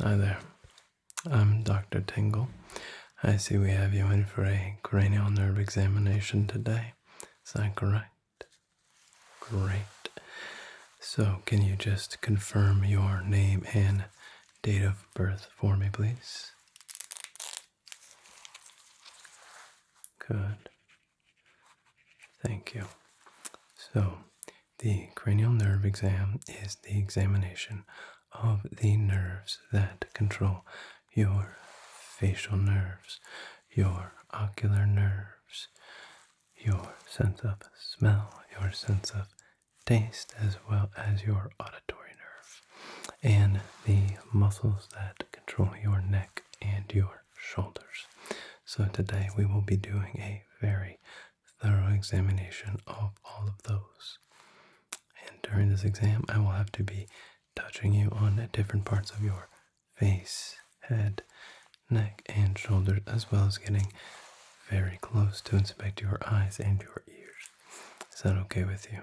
Hi there, I'm Dr. Tingle. I see we have you in for a cranial nerve examination today. Is that correct? Great. So, can you just confirm your name and date of birth for me, please? Good. Thank you. So, the cranial nerve exam is the examination of the nerves that control your facial nerves, your ocular nerves, your sense of smell, your sense of taste, as well as your auditory nerve, and the muscles that control your neck and your shoulders. So today we will be doing a very thorough examination of all of those. And during this exam, I will have to be touching you on different parts of your face, head, neck, and shoulders, as well as getting very close to inspect your eyes and your ears. Is that okay with you?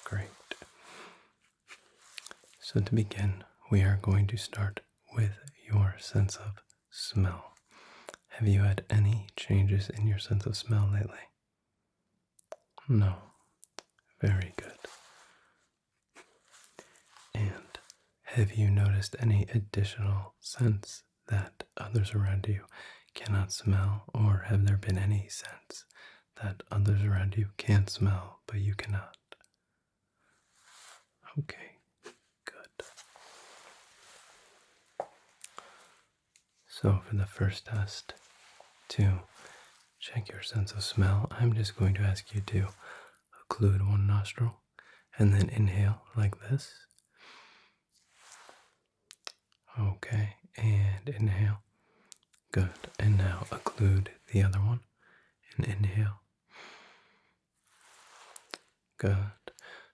Great. So to begin, we are going to start with your sense of smell. Have you had any changes in your sense of smell lately? No. Very good. And have you noticed any additional scents that others around you cannot smell, or have there been any scents that others around you can smell but you cannot? Okay, good. So for the first test, to check your sense of smell, I'm just going to ask you to occlude one nostril and then inhale like this. Okay, and inhale. Good. And now occlude the other one and inhale. Good.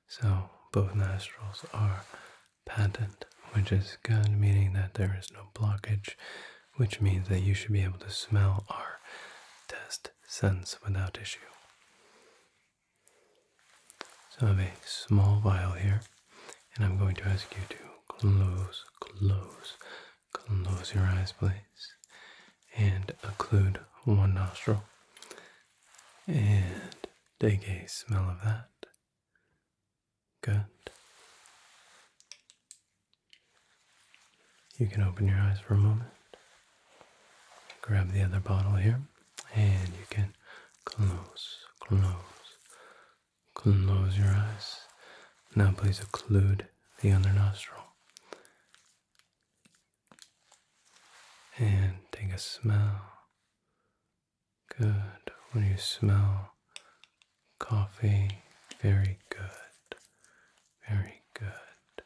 So both nostrils are patent, which is good, meaning that there is no blockage, which means that you should be able to smell our test sense without issue. So I have a small vial here, and I'm going to ask you to close your eyes, please, and occlude one nostril, and take a smell of that. Good. You can open your eyes for a moment. Grab the other bottle here, and you can close your eyes. Now please occlude the other nostril. And take a smell. Good. When you smell coffee, very good. Very good.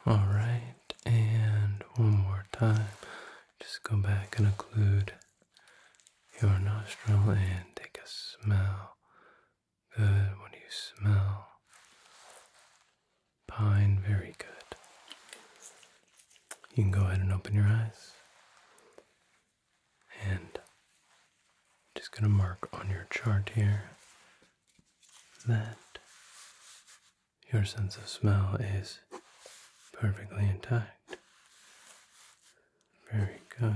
Alright, and one more time. Just go back and occlude your nostril and take a smell. Good. When you smell pine, very good. You can go ahead and open your eyes. And just going to mark on your chart here that your sense of smell is perfectly intact. Very good.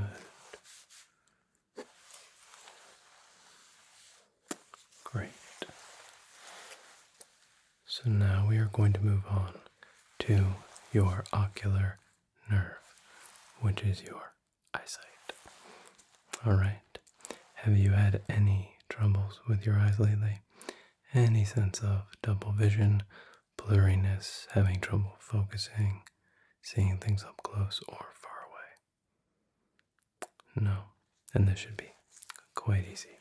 Great. So now we are going to move on to your ocular nerve, which is your eyesight. Alright. Have you had any troubles with your eyes lately? Any sense of double vision, blurriness, having trouble focusing, seeing things up close or far away? No. And this should be quite easy.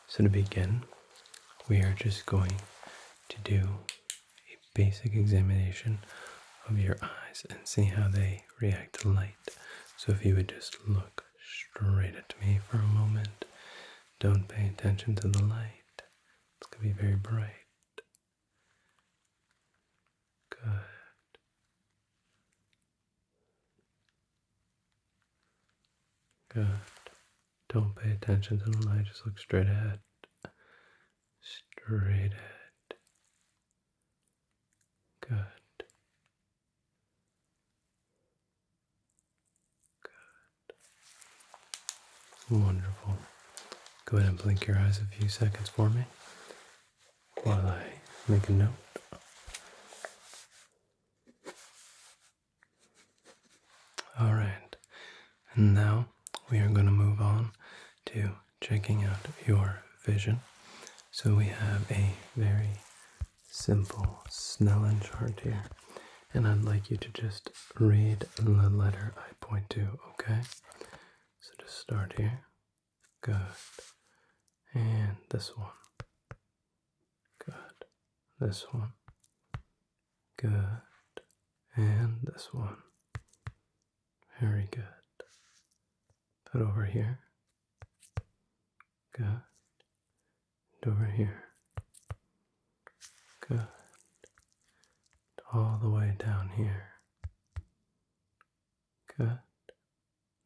So to begin, we are just going to do a basic examination of your eyes and see how they react to light. So if you would just look straight at me for a moment, don't pay attention to the light. It's going to be very bright. Good. Good. Don't pay attention to the light, just look straight ahead. Straight ahead. Good. Wonderful. Go ahead and blink your eyes a few seconds for me while I make a note. All right, and now we are going to move on to checking out your vision. So we have a very simple Snellen chart here, and I'd like you to just read the letter I point to, okay? So just start here. Good. And this one. Good. This one. Good. And this one. Very good. Put over here. Good. And over here. Good. All the way down here. Good.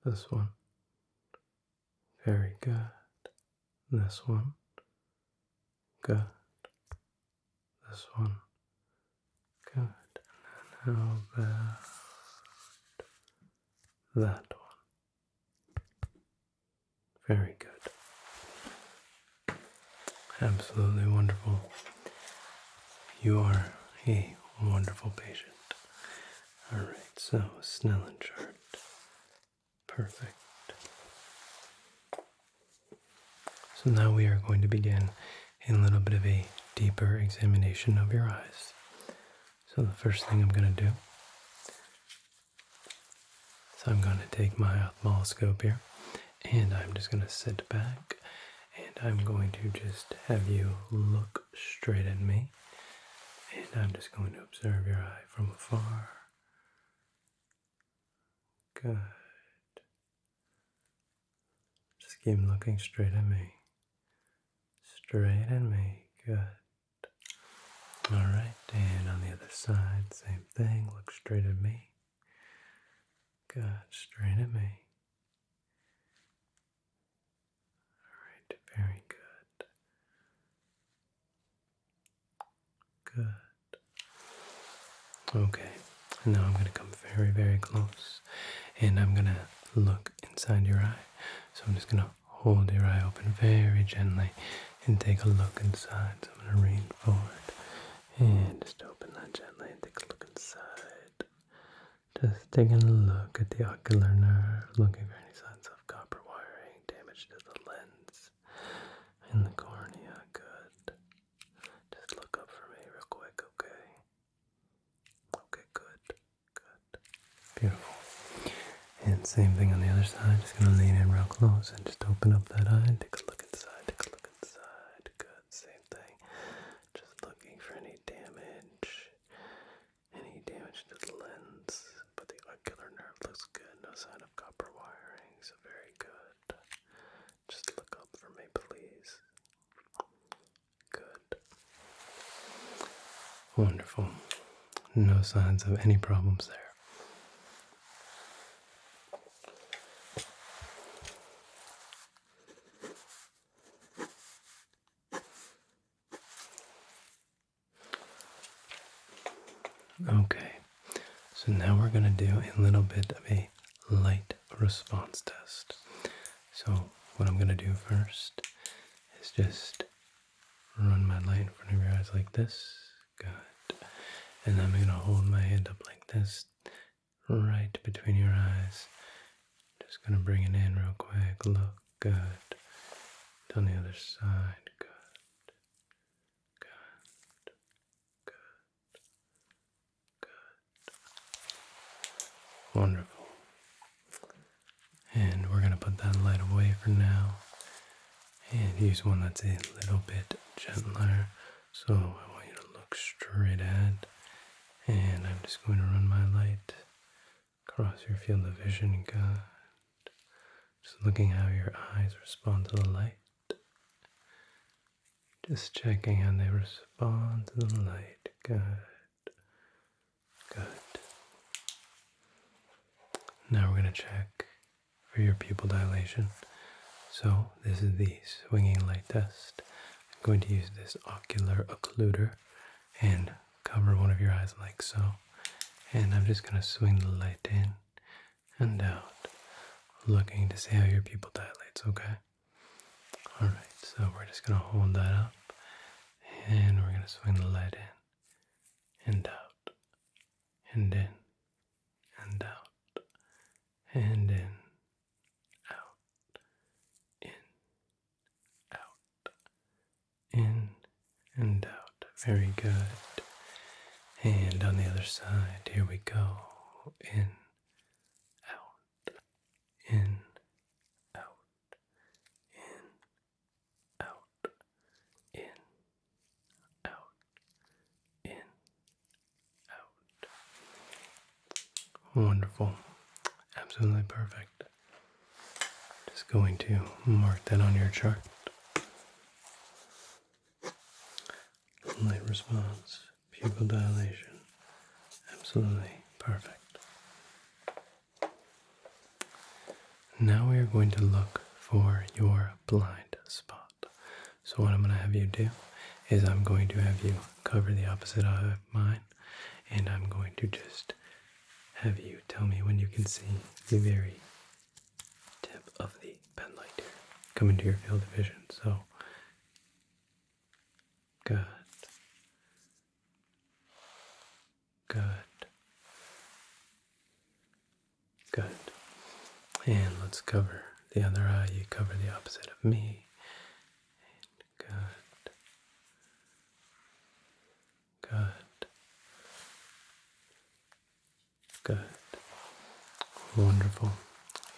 This one. Very good. This one. Good. This one. Good. And how about that one? Very good. Absolutely wonderful. You are a wonderful patient. Alright, so Snellen chart. Perfect. So now we are going to begin a little bit of a deeper examination of your eyes. So the first thing I'm going to do is I'm going to take my ophthalmoscope here, and I'm just going to sit back, and I'm going to just have you look straight at me, and I'm just going to observe your eye from afar. Good. Just keep looking straight at me. Straight at me. Good. Alright, and on the other side, same thing. Look straight at me. Good. Straight at me. Alright, very good. Good. Okay, now I'm going to come very, very close, and I'm going to look inside your eye. So I'm just going to hold your eye open very gently and take a look inside. So I'm going to lean forward and just open that gently and take a look inside. Just taking a look at the ocular nerve, looking for any signs of copper wiring, damage to the lens and the cornea. Good. Just look up for me real quick, okay? Okay, good. Good. Beautiful. And same thing on the other side. Just going to lean in real close and just open up that eye and take a look inside. Take a look inside. Good. Same thing. Just looking for any damage. Any damage to the lens. But the ocular nerve looks good. No sign of copper wiring. So very good. Just look up for me, please. Good. Wonderful. No signs of any problems there. Okay, so now we're going to do a little bit of a light response test. So what I'm going to do first is just run my light in front of your eyes like this. Good. And then I'm going to hold my hand up like this, right between your eyes. Just going to bring it in real quick. Look. Good. On the other side. Good. Wonderful. And we're going to put that light away for now and use one that's a little bit gentler. So I want you to look straight ahead, and I'm just going to run my light across your field of vision. Good. Just looking how your eyes respond to the light. Just checking how they respond to the light. Good. Good. Now we're going to check for your pupil dilation. So this is the swinging light test. I'm going to use this Ocular occluder and cover one of your eyes like so. And I'm just going to swing the light in and out, looking to see how your pupil dilates, okay? Alright, so we're just going to hold that up, and we're going to swing the light in and out, and in, and out, and in, out, in, out, in, and out. Very good. And on the other side, here we go. In, out, in, out, in, out, in, out, in, out. Wonderful. Absolutely perfect. Just going to mark that on your chart. Light response, pupil dilation. Absolutely perfect. Now we are going to look for your blind spot. So what I'm going to have you do is I'm going to have you cover the opposite eye of mine, and I'm going to just have you tell me when you can see the very tip of the pen light here come into your field of vision. So, good. Good. Good. And let's cover the other eye. You cover the opposite of me. Good. Good. Good. Wonderful.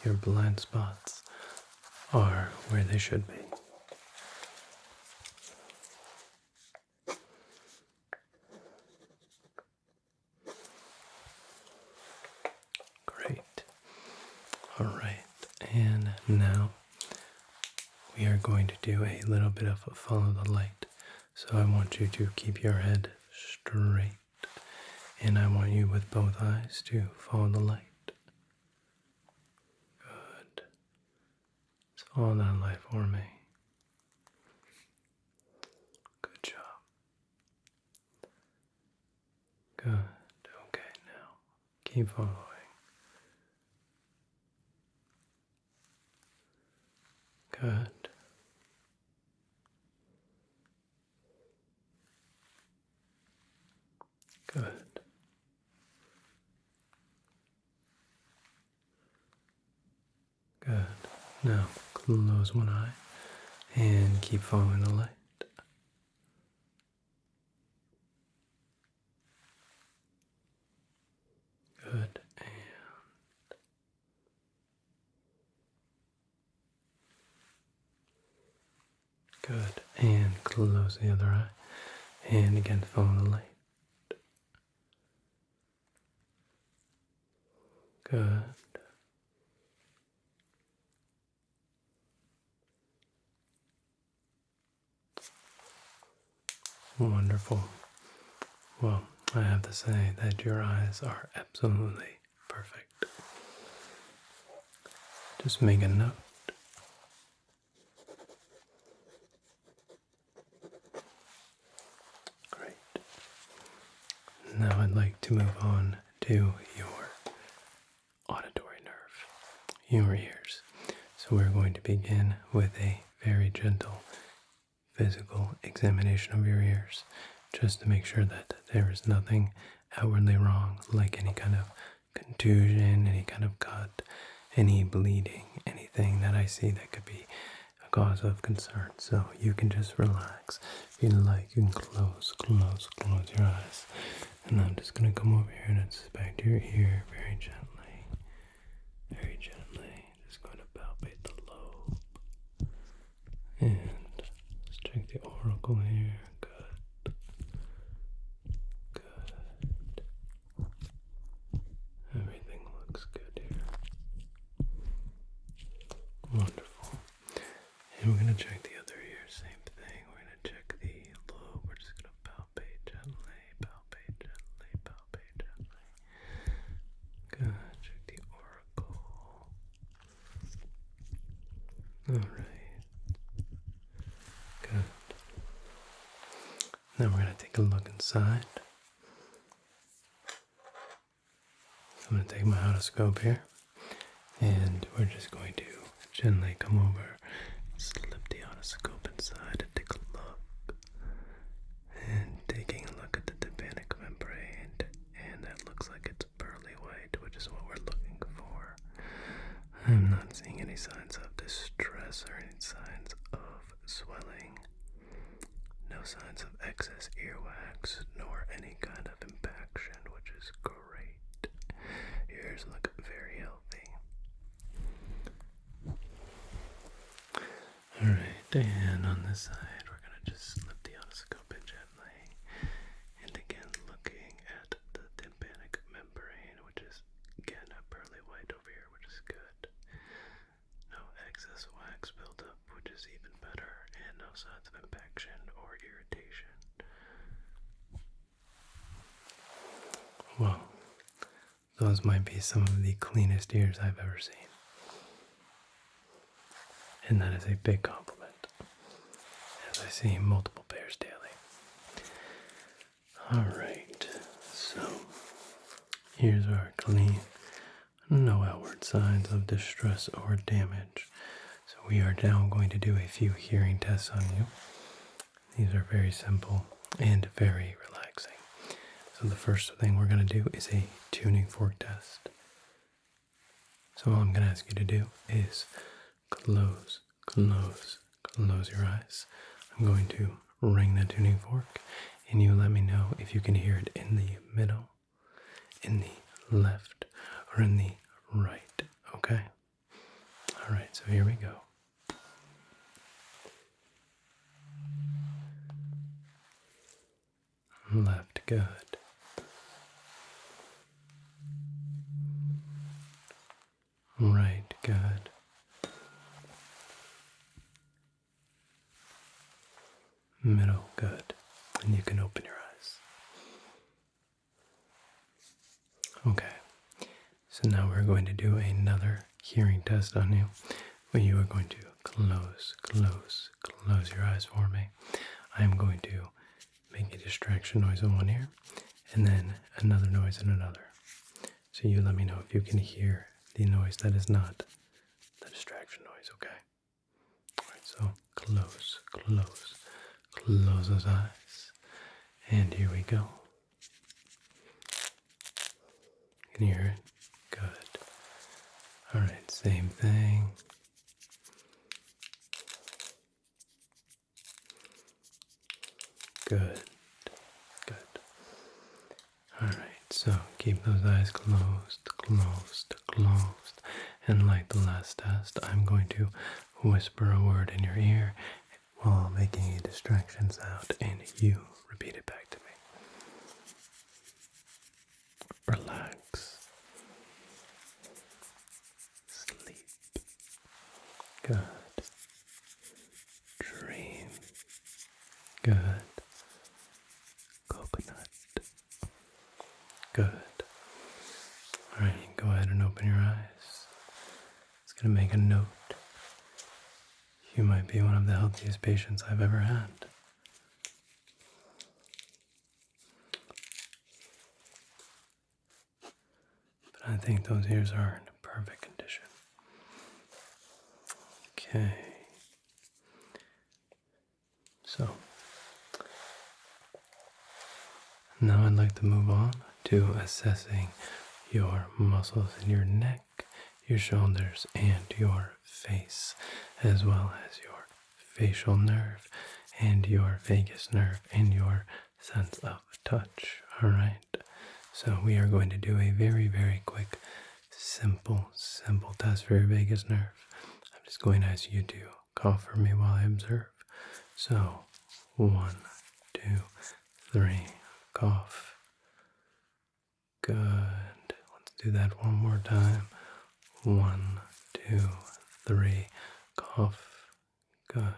Your blind spots are where they should be. Great. All right. And now we are going to do a little bit of a follow the light. So I want you to keep your head straight, and I want you with both eyes to follow the light. Good. Just follow that light for me. Good job. Good. Okay, now keep following. Good. Good. Good. Now close one eye and keep following the light. Good. Good. And close the other eye. And again, follow the light. Good. Wonderful. Well, I have to say that your eyes are absolutely perfect. Just make a note. Great. Now I'd like to move on to your auditory nerve, your ears. So we're going to begin with a very gentle physical examination of your ears, just to make sure that there is nothing outwardly wrong, like any kind of contusion, any kind of cut, any bleeding, anything that I see that could be a cause of concern. So you can just relax. If you like, you can close your eyes. And I'm just going to come over here and inspect your ear very gently. Very gently. Just going to palpate the lobe. And let's check the auricle here. Good. Good. Everything looks good here. Wonderful. And we're going to check the other ear. Same thing. We're going to check the lobe. We're just going to palpate gently, palpate gently, palpate gently. Good. Check the auricle. Alright. Good. Now we're going to take a look inside. I'm going to take my otoscope here, and we're just going to gently come over, slip the otoscope inside, and take a look. And taking a look at the tympanic membrane, and that looks like it's pearly white, which is what we're looking for. I'm not seeing any signs of distress or any signs of swelling. No signs of excess earwax, nor any kind of impaction, which is great. Ears look very healthy. Alright, and on this side, we're going to just slip the otoscope in gently. And again, looking at the tympanic membrane, which is, again, a pearly white over here, which is good. No excess wax buildup, which is even better, and no signs of impaction or irritation. Well, those might be some of the cleanest ears I've ever seen. And that is a big compliment, as I see multiple pairs daily. Alright, so ears are clean, no outward signs of distress or damage. So we are now going to do a few hearing tests on you. These are very simple and very relaxing. So the first thing we're going to do is a tuning fork test. So all I'm going to ask you to do is close your eyes. I'm going to ring the tuning fork, and you let me know if you can hear it in the middle, in the left, or in the right, okay? Alright, so here we go. Left, good. Right, good. Middle, good. And you can open your eyes. Okay. So now we're going to do another hearing test on you, where you are going to close your eyes for me. I am going to make a distraction noise in one ear, and then another noise in another. So you let me know if you can hear the noise that is not the distraction noise, okay? Alright, so close those eyes. And here we go. Can you hear it? Good. Alright, same thing. Good. Alright, so keep those eyes closed. And like the last test, I'm going to whisper a word in your ear while making a distraction sound, and you repeat it back to me. Relax. Sleep. Good. Dream. Good. Coconut. Good. Alright, you can go ahead and open your eyes. It's going to make a note. You might be one of the healthiest patients I've ever had. But I think those ears are in perfect condition. Okay. So, now I'd like to move on to assessing your muscles in your neck, your shoulders, and your face, as well as your facial nerve and your vagus nerve and your sense of touch. Alright, so we are going to do a very, very quick, simple test for your vagus nerve. I'm just going to ask you to cough for me while I observe. So, 1, 2, 3, cough. Good. Let's do that one more time. 1, 2, 3, cough. Good.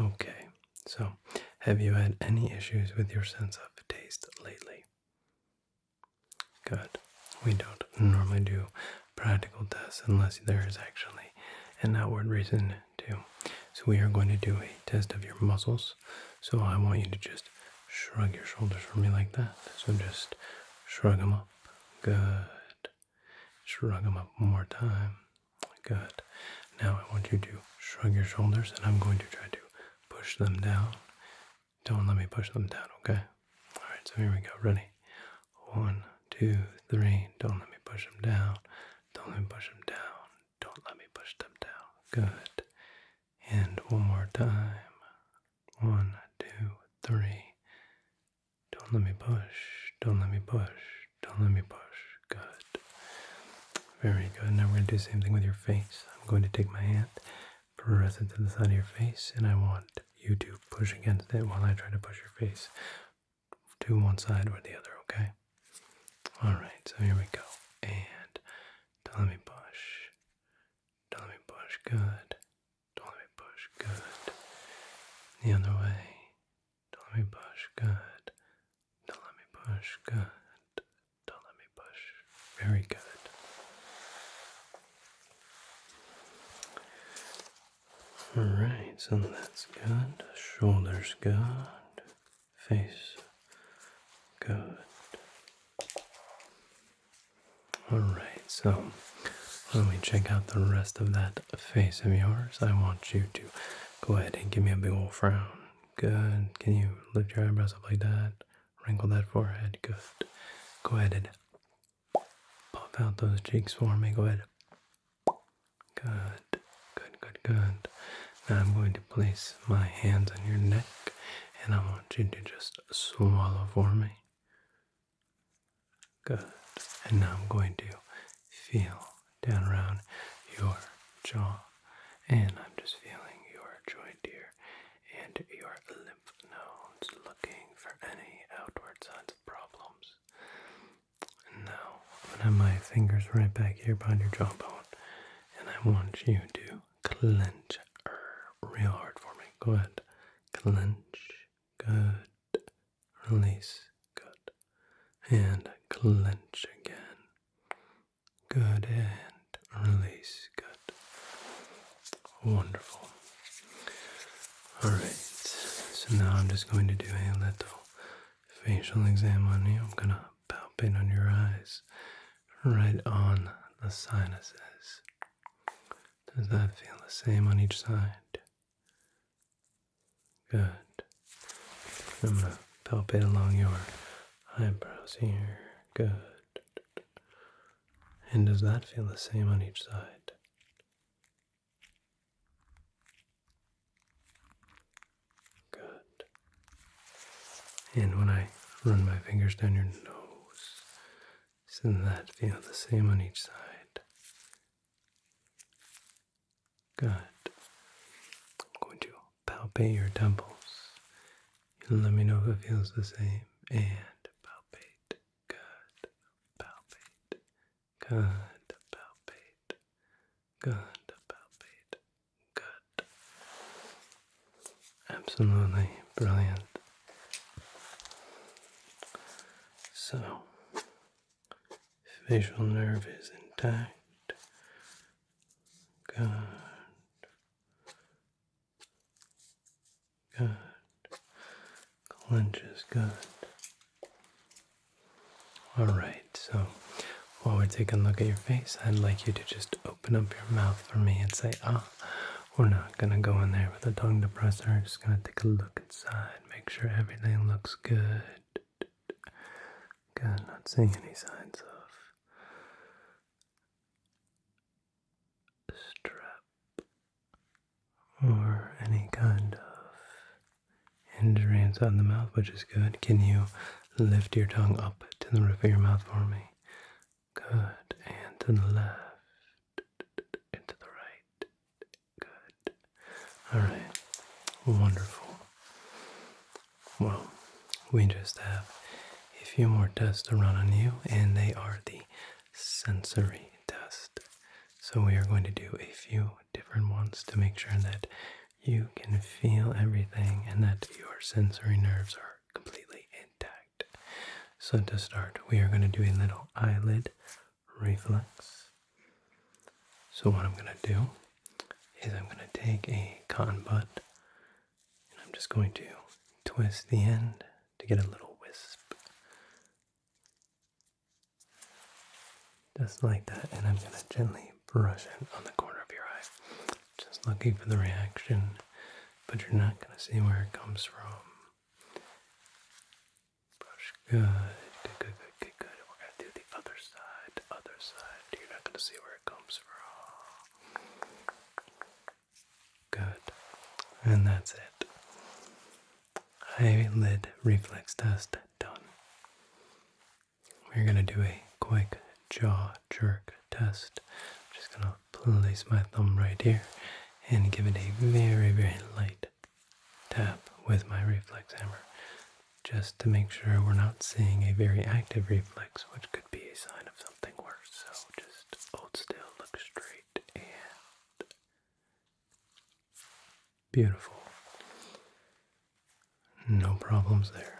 Okay, so have you had any issues with your sense of taste lately? Good. We don't normally do practical tests unless there is actually an outward reason to. So we are going to do a test of your muscles. So I want you to just shrug your shoulders for me like that. So just shrug them up Good. Shrug them up one more time. Good. Now I want you to shrug your shoulders, and I'm going to try to push them down. Don't let me push them down, okay? Alright, so here we go. Ready? 1, 2, 3. Don't let me push them down. Don't let me push them down. Don't let me push them down. Good. And one more time. 1, 2, 3. Don't let me push. Don't let me push. Don't let me push. Good. Very good. Now we're going to do the same thing with your face. I'm going to take my hand, press it to the side of your face, and I want you to push against it while I try to push your face to one side or the other, okay? Alright, so here we go. And don't let me push. Don't let me push. Good. Don't let me push. Good. The other way. Don't let me push. Good. Don't let me push. Good. Don't let me push. Very good. Alright, so that's good. Shoulders good. Face good. Alright, so when we check out the rest of that face of yours, I want you to go ahead and give me a big old frown. Good. Can you lift your eyebrows up like that? Wrinkle that forehead. Good. Go ahead and puff out those cheeks for me. Go ahead. Good. Good, good, good. Now I'm going to place my hands on your neck, and I want you to just swallow for me. Good. And now I'm going to feel down around your jaw, and I'm just feeling your joint here and your lymph nodes, looking for any outward signs of problems. And now I'm going to have my fingers right back here behind your jawbone, and I want you to clench real hard for me. Go ahead. Clench. Good. Release. Good. And clench again. Good. And release. Good. Wonderful. Alright. So now I'm just going to do a little facial exam on you. I'm going to palpate on your eyes. Right on the sinuses. Does that feel the same on each side? Good. I'm going to palpate along your eyebrows here. Good. And does that feel the same on each side? Good. And when I run my fingers down your nose, does that feel the same on each side? Good. I'm going to palpate your temples. You let me know if it feels the same. And palpate. Good. Palpate. Good. Palpate. Good. Palpate. Good. Absolutely brilliant. So, facial nerve is intact. Good. Good. Clench is good. Alright, so while we're taking a look at your face, I'd like you to just open up your mouth for me and say, ah. We're not going to go in there with a tongue depressor. Just going to take a look inside, make sure everything looks good. Good, not seeing any signs of strep or any kind of injury inside the mouth, which is good. Can you lift your tongue up to the roof of your mouth for me? Good, and to the left, and to the right. Good. Alright, wonderful. Well, we just have a few more tests to run on you, and they are the sensory test. So we are going to do a few different ones to make sure that you can feel everything and that your sensory nerves are completely intact. So to start, we are going to do a little eyelid reflex. So what I'm going to do is I'm going to take a cotton bud and I'm just going to twist the end to get a little wisp. Just like that, and I'm going to gently brush it on the corner of your eye. Just looking for the reaction, but you're not going to see where it comes from. Brush, good, good, good, good, good, good. We're going to do the other side, You're not going to see where it comes from. Good, and that's it. Eyelid reflex test done. We're going to do a quick jaw jerk test. I'm just going to place my thumb right here and give it a very, very light tap with my reflex hammer, just to make sure we're not seeing a very active reflex, which could be a sign of something worse. So just hold still, look straight, and beautiful. No problems there.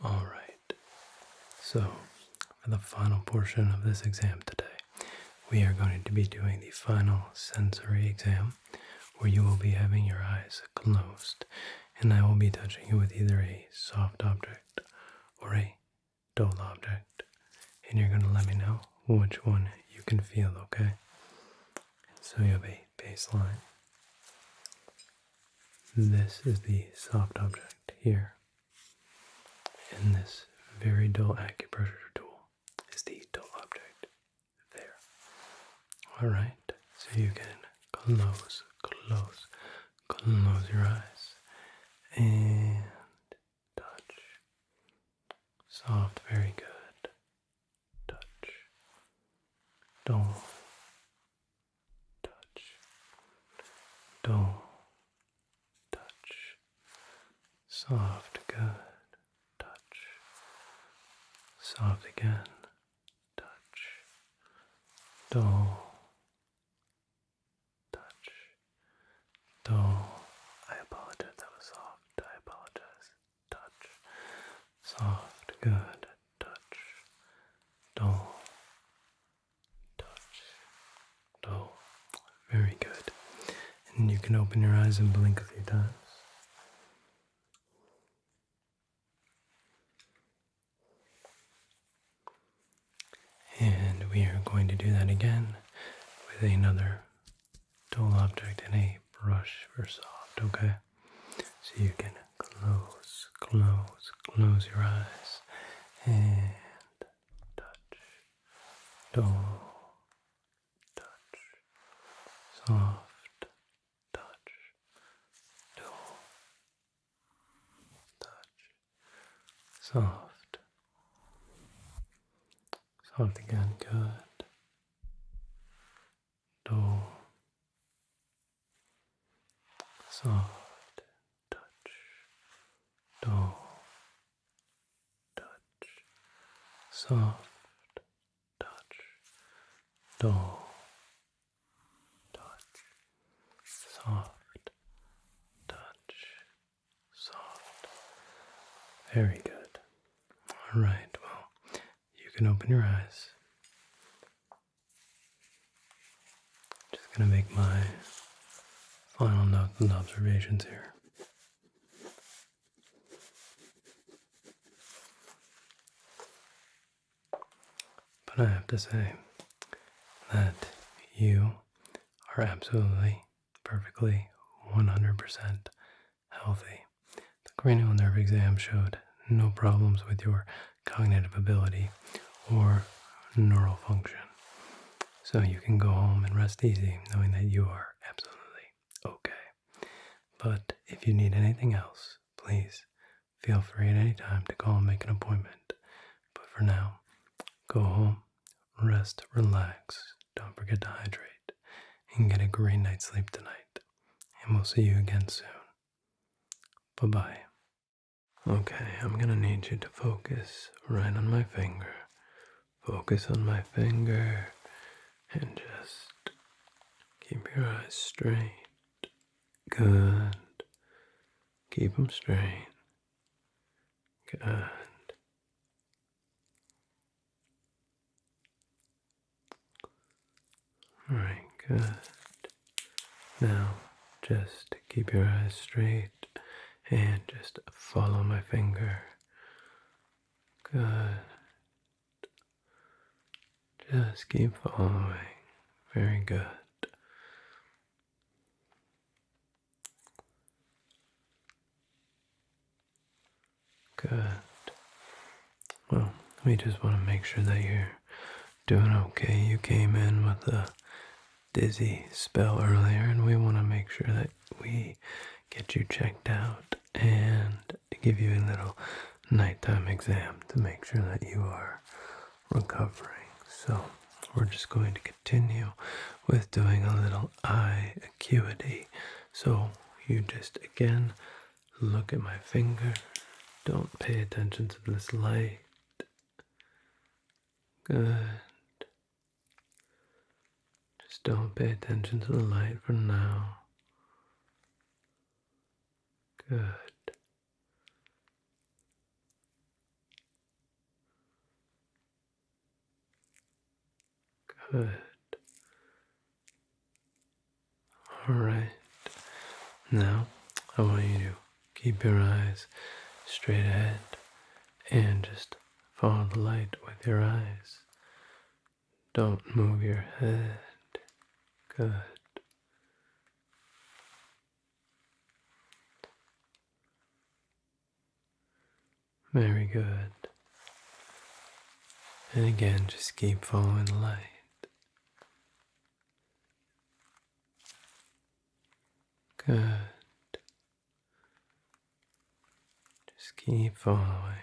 Alright, so for the final portion of this exam today, we are going to be doing the final sensory exam, where you will be having your eyes closed, and I will be touching you with either a soft object or a dull object, and you're going to let me know which one you can feel, okay? So you have a baseline. This is the soft object here. And this very dull acupressure tool is the dull object there. Alright, so you can close your eyes and touch. Soft, very good. Touch. Dull. Touch. Dull. Touch. Soft, good. Soft again, touch, dull, touch, dull. I apologize, that was soft, I apologize. Touch, soft, good, touch, dull, touch, dull. Very good. And you can open your eyes and blink a few times. And we are going to do that again with another dull object and a brush for soft, okay? So you can close your eyes and touch, dull, touch, soft, touch, dull, touch, soft. Soft again, good. Dull. Soft. Touch. Dull. Touch. Soft. Touch. Dull. Touch. Soft. Touch. Soft. Very good. Alright, well, you can open your eyes. Just gonna make my final notes and observations here. But I have to say that you are absolutely, perfectly, 100% healthy. The cranial nerve exam showed no problems with your cognitive ability or neural function. So you can go home and rest easy knowing that you are absolutely okay. But if you need anything else, please feel free at any time to call and make an appointment. But for now, go home, rest, relax, don't forget to hydrate, and get a great night's sleep tonight. And we'll see you again soon. Bye-bye. Okay, I'm gonna need you to focus right on my finger. Focus on my finger and just keep your eyes straight. Good. Keep them straight. Good. Alright, good. Now, just keep your eyes straight and just follow my finger. Good. Just keep following. Very good. Good. Well, we just want to make sure that you're doing okay. You came in with a dizzy spell earlier, and we want to make sure that we get you checked out and give you a little nighttime exam to make sure that you are recovering. So we're just going to continue with doing a little eye acuity. So you just again look at my finger. Don't pay attention to this light. Good. Just don't pay attention to the light for now. Good. Good. Alright. Now, I want you to keep your eyes straight ahead and just follow the light with your eyes. Don't move your head. Good. Very good. And again, just keep following the light. Good. Just keep following.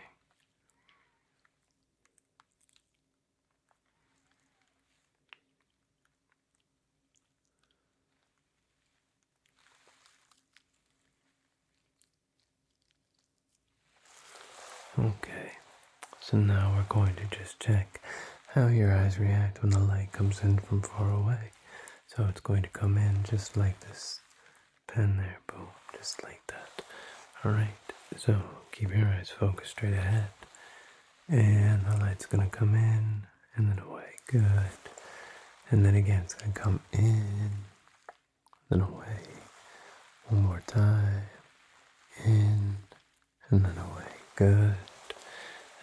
Okay, so now we're going to just check how your eyes react when the light comes in from far away. So it's going to come in just like this pen there, boom, just like that. Alright, so keep your eyes focused straight ahead. And the light's going to come in and then away. Good. And then again, it's going to come in, then away. One more time. In, and then away. Good.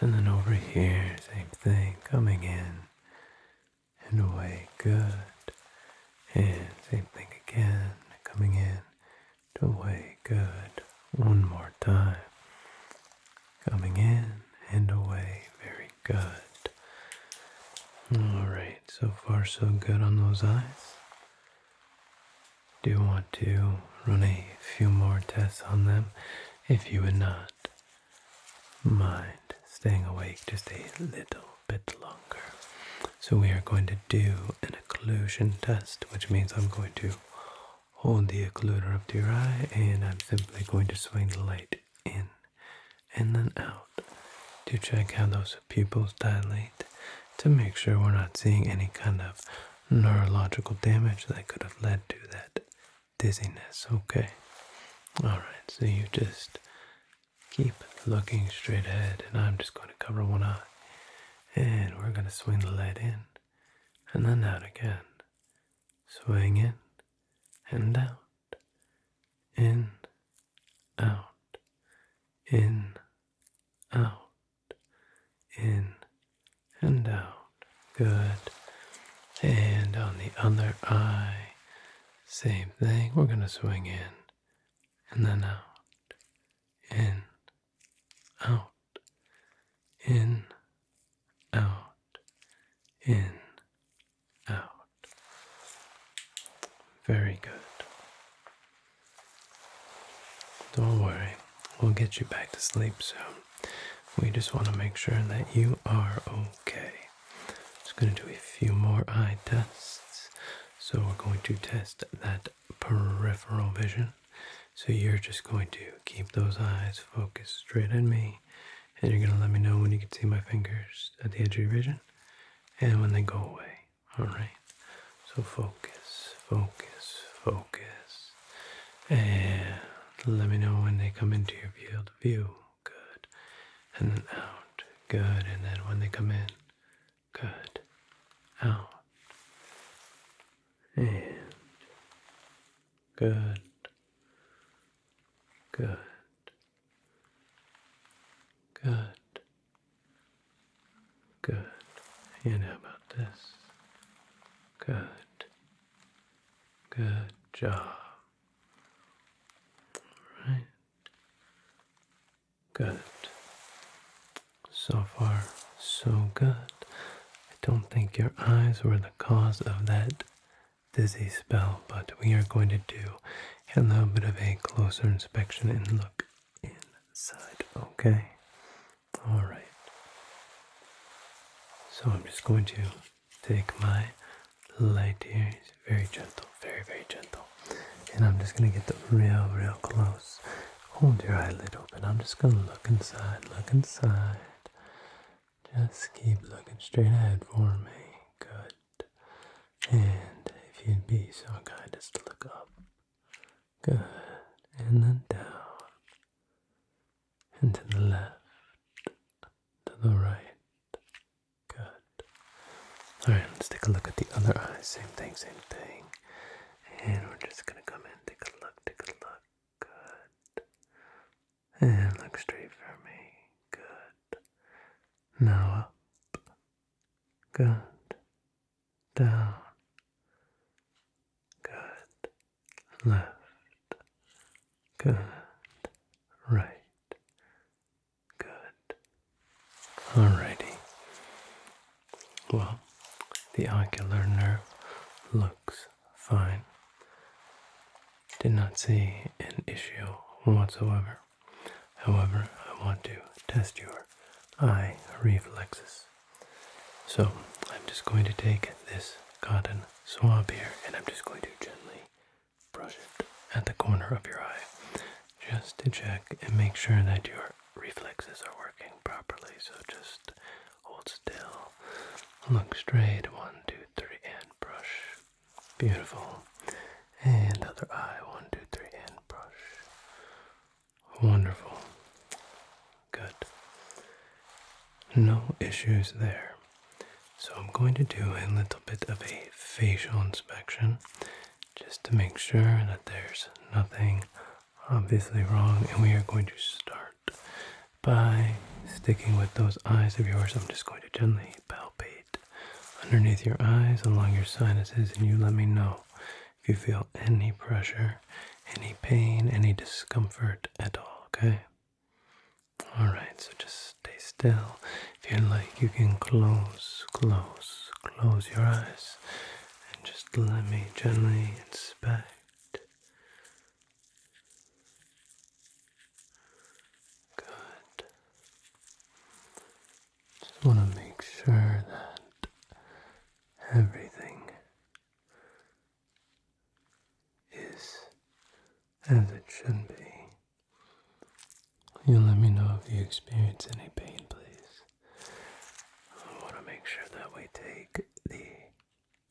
And then over here, same thing, coming in and away. Good. And same thing again, coming in and away. Good. One more time. Coming in and away. Very good. Alright, so far so good on those eyes. Do want to run a few more tests on them if you would not mind staying awake just a little bit longer. So we are going to do an occlusion test, which means I'm going to hold the occluder up to your eye and I'm simply going to swing the light in and then out to check how those pupils dilate to make sure we're not seeing any kind of neurological damage that could have led to that dizziness. Okay. Alright, so you just keep looking straight ahead and I'm just going to cover one eye. And we're going to swing the light in and then out again. Swing in and out. In, out. In, out. In and out. Good. And on the other eye, same thing. We're going to swing in and then out. In, out. In, out. In, out. Very good. Don't worry, we'll get you back to sleep soon. We just want to make sure that you are okay. Just going to do a few more eye tests. So we're going to test that peripheral vision. So you're just going to keep those eyes focused straight at me. And you're going to let me know when you can see my fingers at the edge of your vision. And when they go away. Alright. So focus, focus, focus. And let me know when they come into your field of view. Good. And then out. Good. And then when they come in. Good. Out. And Good. Good. Good. Good. And how about this? Good. Good job. Right. Good. So far, so good. I don't think your eyes were the cause of that dizzy spell, but we are going to do a little bit of a closer inspection and look inside, okay? Alright. So I'm just going to take my light here, it's very gentle, very, very gentle. And I'm just going to get real close. Hold your eyelid open. I'm just going to look inside, look inside. Just keep looking straight ahead for me. Good. And if you'd be so kind as to look up. Good. And then down. And to the left. To the right. Good. Alright, let's take a look at the other eye. Same thing, same thing. And we're just going to come in, take a look, take a look. Good. And look straight for me. Good. Now up. Good. Down. Good. Left. Good. Right. Good. Alrighty. Well, the ocular nerve looks fine. Did not see an issue whatsoever. However, I want to test your eye reflexes. So I'm just going to take this cotton swab here and I'm just going to gently brush it at the corner of your eye just to check and make sure that your reflexes are working properly. So just hold still, look straight, 1, 2, 3, and brush. Beautiful. And other eye, 1, 2, 3, and brush. Wonderful. Good. No issues there. So I'm going to do a little bit of a facial inspection just to make sure that there's nothing obviously wrong, and we are going to start by sticking with those eyes of yours. I'm just going to gently palpate underneath your eyes, along your sinuses, and you let me know if you feel any pressure, any pain, any discomfort at all, okay? Alright, so just stay still. If you'd like, you can close your eyes and just let me gently inspect. Good. Just want to make sure that everything is as it should be. You let me know if you experience any pain, please. I want to make sure that we take the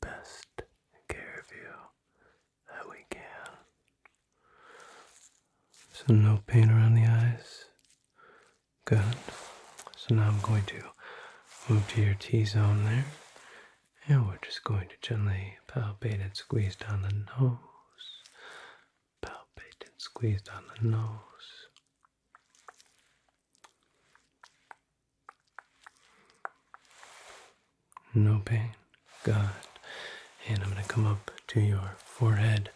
best care of you that we can. So no pain around the eyes? Good. So now I'm going to move to your T-zone there. And we're just going to gently palpate and squeeze down the nose. Palpate and squeeze down the nose. No pain. Good. And I'm going to come up to your forehead,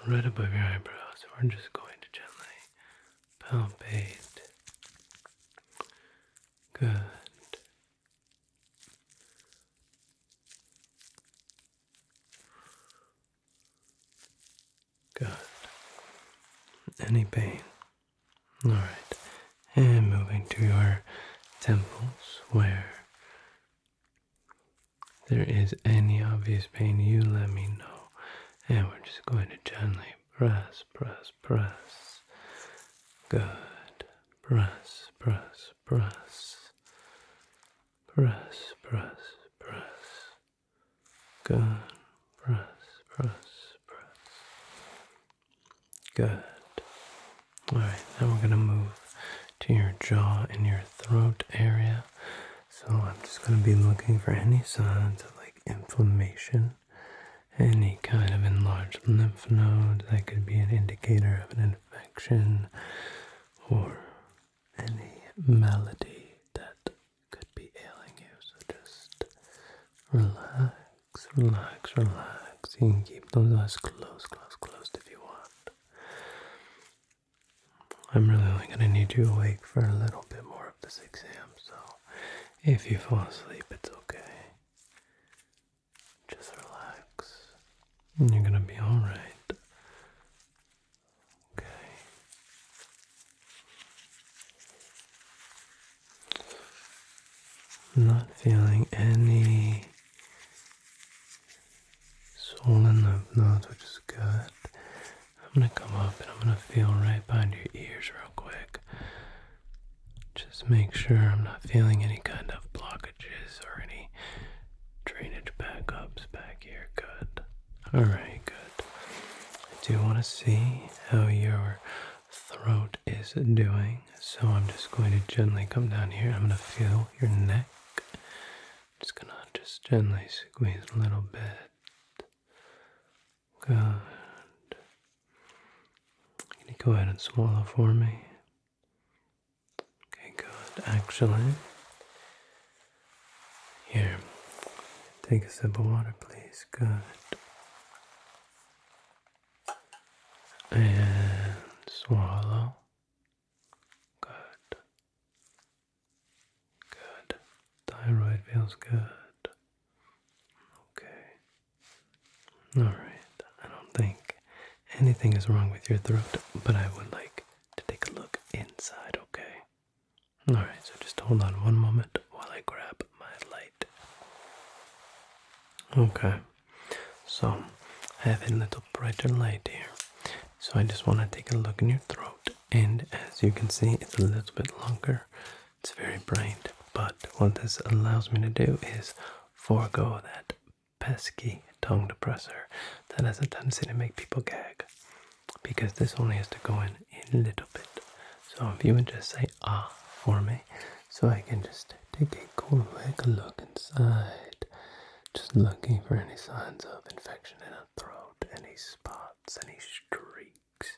right above your eyebrows. We're just going to gently palpate. Good. Good. Any pain? Alright. And moving to your temples, where there is any obvious pain, you let me know. And we're just going to gently press, press, press. Good. Press, press, press. Press, press, press. Good. Press, press, press. Good. Alright, now we're going to move to your jaw and your throat area. So I'm just going to be looking for any signs of like inflammation, any kind of enlarged lymph nodes. That could be an indicator of an infection or any malady that could be ailing you. So just relax, relax, relax. You can keep those eyes closed if you want. I'm really only going to need you awake for a little bit more of this exam, so if you fall asleep, it's okay. Just relax, and you're going to be alright. Okay. I'm not feeling any swollen lymph nodes, which is good. I'm going to come up and I'm going to feel right behind your ears real quick. Just make sure I'm not feeling any kind of blockages or any drainage backups back here. Good. Alright, good. I do want to see how your throat is doing. So I'm just going to gently come down here. I'm going to feel your neck. Just going to just gently squeeze a little bit. Good. Can you go ahead and swallow for me? Okay, good. Actually, here, take a sip of water, please. Good. And swallow. Good. Good. Thyroid feels good. Okay. Alright. I don't think anything is wrong with your throat, but I would like to take a look inside, okay? Alright, so just hold on one moment while I grab my light. Okay. So, I have a little brighter light here. So I just want to take a look in your throat, and as you can see, it's a little bit longer. It's very bright, but what this allows me to do is forego that pesky tongue depressor that has a tendency to make people gag, because this only has to go in a little bit. So if you would just say ah for me, so I can just take a quick look inside, just looking for any signs of infection in the throat, any spots, any streaks,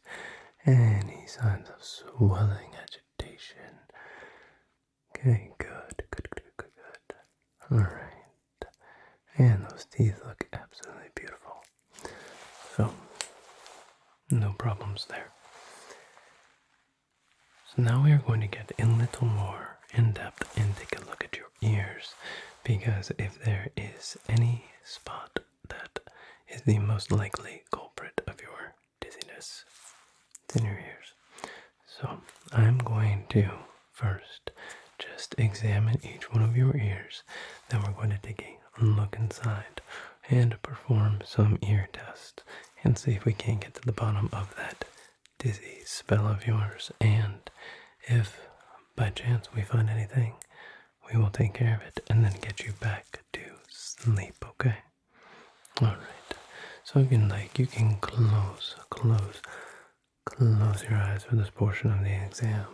any signs of swelling, agitation. Okay, good. Alright. And those teeth look absolutely beautiful. So, no problems there. So now we are going to get a little more in depth and take a look at your ears, because if there is any spot that is the most likely culprit of your dizziness, it's in your ears. So I'm going to first just examine each one of your ears, then we're going to take a look inside and perform some ear tests and see if we can't get to the bottom of that dizzy spell of yours. And if by chance we find anything, we will take care of it and then get you back to sleep, okay? Alright, so if you like, you can close your eyes for this portion of the exam.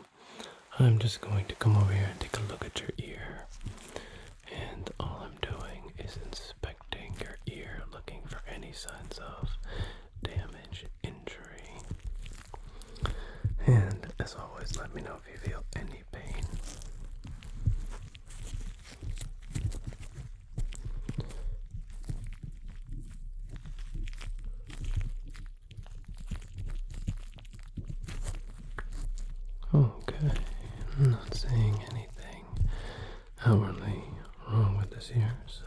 I'm just going to come over here and take a look at your ear. And all I'm doing is inspecting your ear, looking for any signs of damage, injury. And as always, let me know if you feel any pain. Okay, I'm not seeing anything outwardly wrong with this ear, so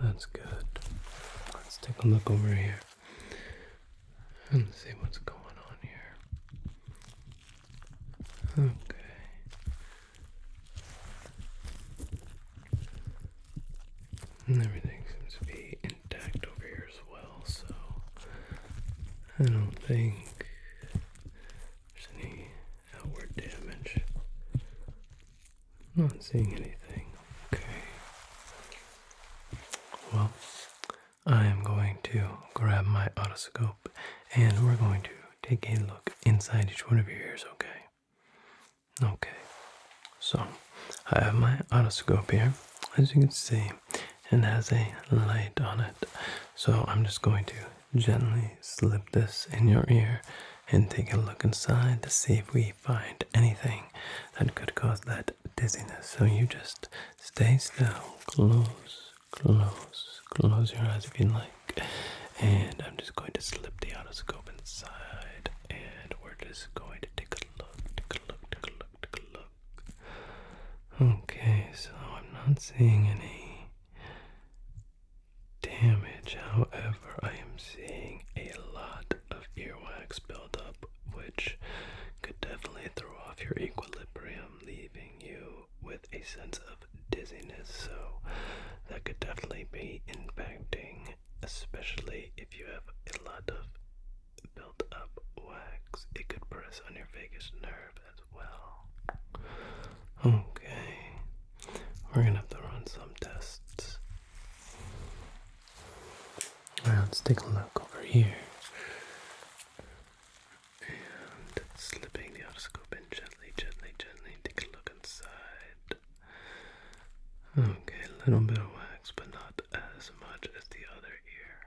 that's good. Let's take a look over here and see what's going on here. Okay. And everything seems to be intact over here as well, so I don't think there's any outward damage. Not seeing anything. Okay. Well, I am going to grab my otoscope and we're going to take a look inside each one of your ears, okay? Okay. So, I have my otoscope here. As you can see, and has a light on it. So I'm just going to gently slip this in your ear and take a look inside to see if we find anything that could cause that dizziness. So you just stay still, close your eyes if you like, and I'm just going to slip the otoscope inside, and we're just going to take a look. Okay, so I'm not seeing any damage. However, I am seeing a lot of earwax buildup, which could definitely throw off your equilibrium, leaving you with a sense of dizziness. So that could definitely be impacting, especially if you have a lot of built up wax. It could press on your vagus nerve as well. Okay, we're gonna have to run some tests. Alright, let's take a look over here. And slipping the otoscope in gently. Take a look inside. Okay, a little bit of wax, but not as much as the other ear.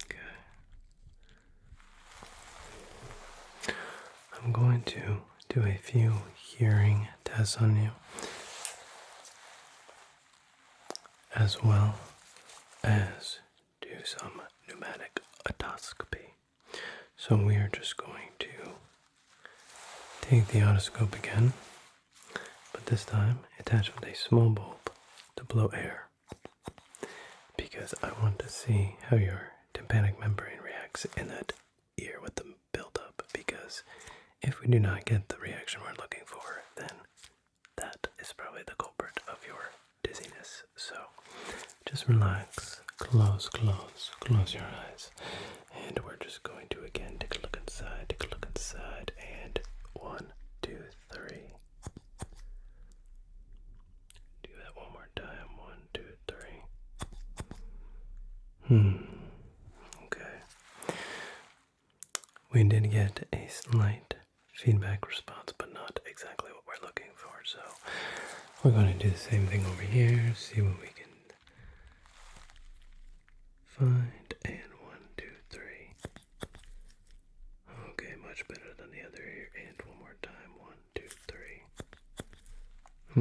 Okay. I'm going to do a few hearing tests on you, as well as do some pneumatic otoscopy. So we are just going to take the otoscope again, but this time attach with a small bulb to blow air, because I want to see how your tympanic membrane reacts in that ear with the buildup, because if we do not get the reaction we're looking for, then that is probably the culprit of your dizziness. So just relax, close your eyes, and we're just going to again take a look inside, and 1, 2, 3. Do that one more time, 1, 2, 3. Okay. We did get a slight feedback response, but not exactly what we're looking for. So we're going to do the same thing over here, see what we can find, and 1, 2, 3. Okay, much better than the other ear, and one more time, 1, 2, 3.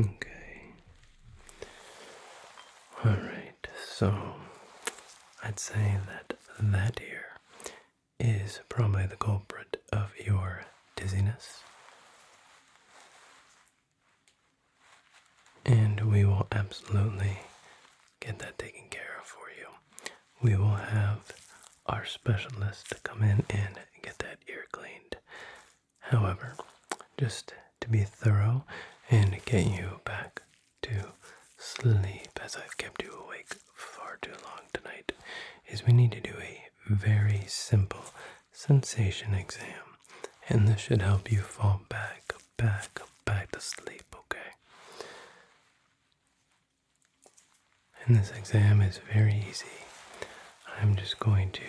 Okay. Alright, so I'd say that ear is probably the culprit of your dizziness. And we will absolutely get that taken care of for you. We will have our specialist to come in and get that ear cleaned. However, just to be thorough and get you back to sleep, as I've kept you awake far too long tonight, is we need to do a very simple sensation exam, and this should help you fall back to sleep, okay? And this exam is very easy. I'm just going to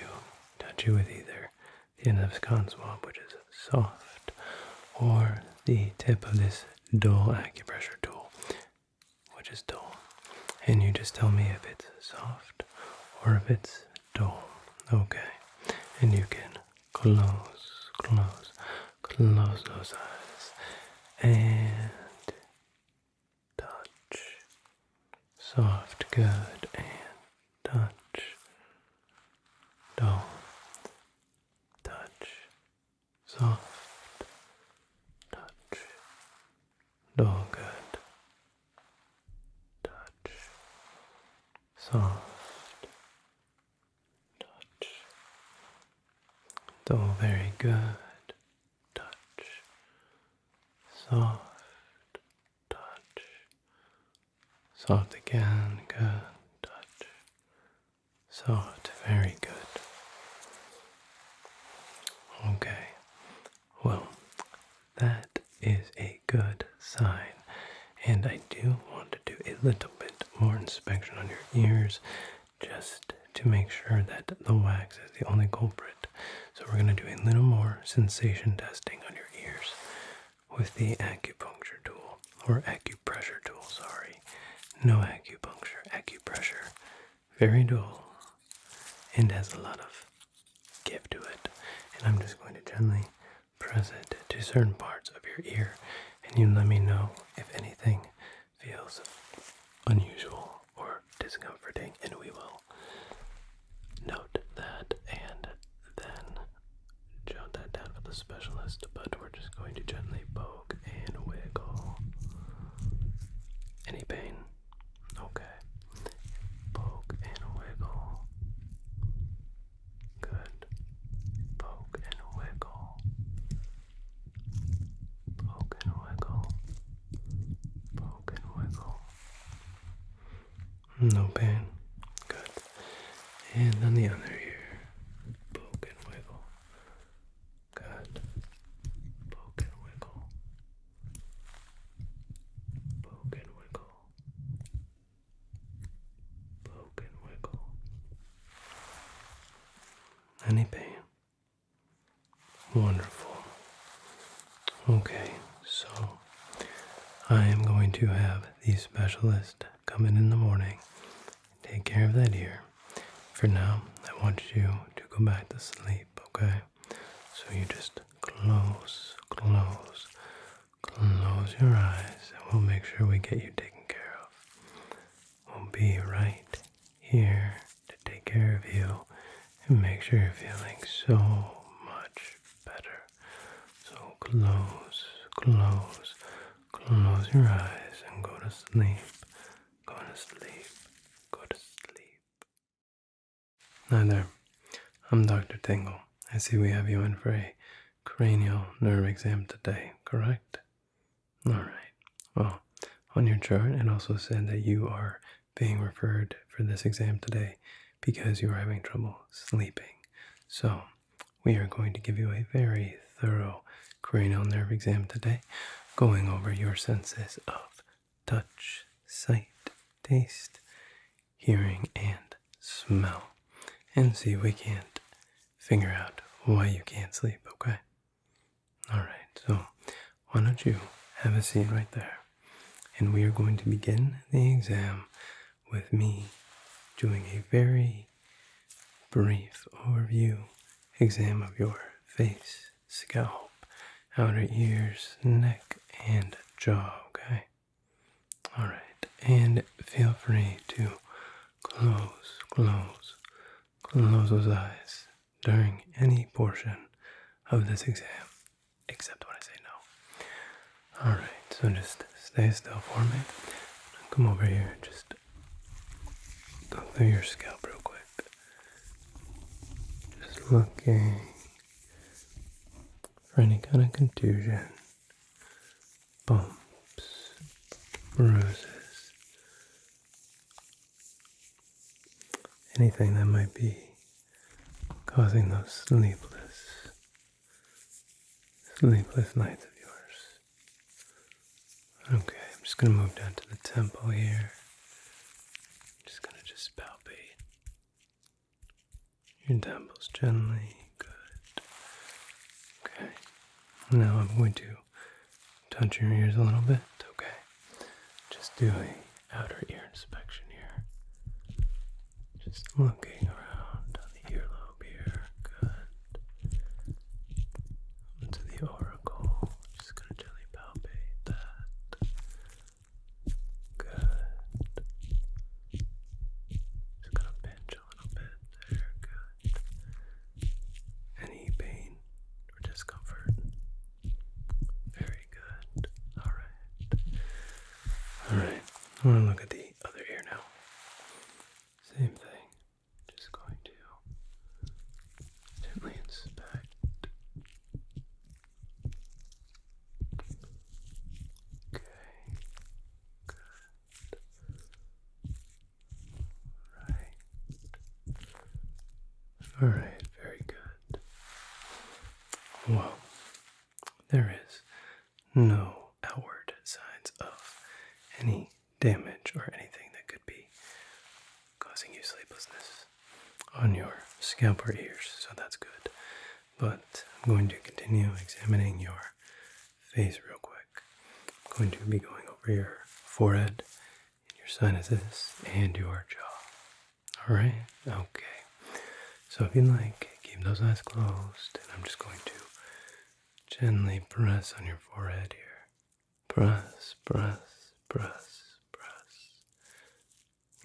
touch you with either the end of this cotton swab, which is soft, or the tip of this dull acupressure tool, which is dull. And you just tell me if it's soft or if it's dull, okay? And you can close those eyes and touch. Soft, good, and touch. Dull. Touch. Soft. Touch. Dull, good. Touch. Soft. Touch. Dull, very good. Touch. Soft. Touch. Soft again, good. Touch. Soft, very good. Okay, well, that is a good sign, and I do want to do a little bit more inspection on your ears, just to make sure that the wax is the only culprit. So we're going to do a little more sensation testing on your ears with the acupuncture tool, or acupressure tool, sorry. no acupuncture, acupressure, very dull, and has a lot of give to it. And I'm just going to gently press it to certain parts of your ear, and you let me know if anything feels unusual or discomforting, and we will note that and then jot that down for the specialist. But we're just going to gently poke and wiggle. Any pain? Okay. Poke and wiggle. Good. Poke and wiggle. Poke and wiggle. Poke and wiggle. No pain. Good. And on the other ear. Poke and wiggle. Good. Poke and wiggle. Poke and wiggle. Poke and wiggle. Any pain? Wonderful. Okay, so I am going to have the specialist come in the morning, take care of that ear. For now, I want you to go back to sleep, okay? So you just close your eyes, and we'll make sure we get you taken care of. We'll be right here to take care of you and make sure you're feeling so much better. So close your eyes and go to sleep. Go to sleep. Go to sleep. Hi there. I'm Dr. Tingle. I see we have you in for a cranial nerve exam today, correct? Alright. Well, on your chart it also said that you are being referred for this exam today because you are having trouble sleeping. So, we are going to give you a very thorough cranial nerve exam today, going over your senses of touch, sight, taste, hearing, and smell, and see if we can't figure out why you can't sleep, okay? Alright, so why don't you have a seat right there, and we are going to begin the exam with me doing a very brief overview exam of your face, scalp, outer ears, neck, and jaw, okay? Alright, and feel free to close those eyes during any portion of this exam, except when I say no. Alright, so just stay still for me. Come over here, just go through your scalp real quick. Just looking for any kind of contusion, bumps, bruises, anything that might be causing those sleepless nights of yours. Okay, I'm just going to move down to the temple here. I'm just going to palpate your temples gently. Good. Okay. Now I'm going to touch your ears a little bit. Okay. Just do a outer ear inspection here. Just looking around on the earlobe here. Good. Into the auricle. Just gonna gently palpate that. Good. Just gonna pinch a little bit there. Good. Any pain or discomfort? Very good. Alright. I want to look at the other ear now. Same thing. Just going to gently inspect. Okay. Good. Alright, very good. Well, there is no outward signs of any damage or anything that could be causing you sleeplessness on your scalp or ears, so that's good. But I'm going to continue examining your face real quick. I'm going to be going over your forehead and your sinuses and your jaw. Alright? Okay. So if you like, keep those eyes closed, and I'm just going to gently press on your forehead here. Press, press, press, press.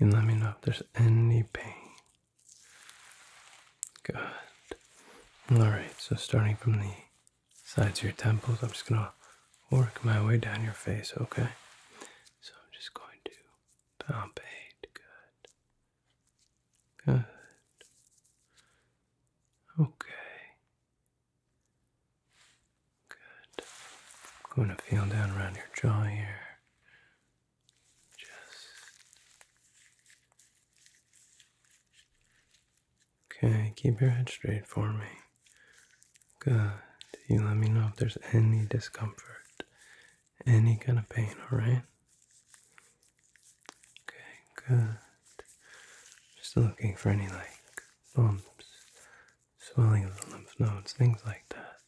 And let me know if there's any pain. Good. Alright, so starting from the sides of your temples, I'm just going to work my way down your face, okay? So I'm just going to palpate. Good. Good. Okay. Good. Going to feel down around your jaw here. Okay, keep your head straight for me. Good. You let me know if there's any discomfort, any kind of pain, alright? Okay, good. Just looking for any bumps, swelling of the lymph nodes, things like that.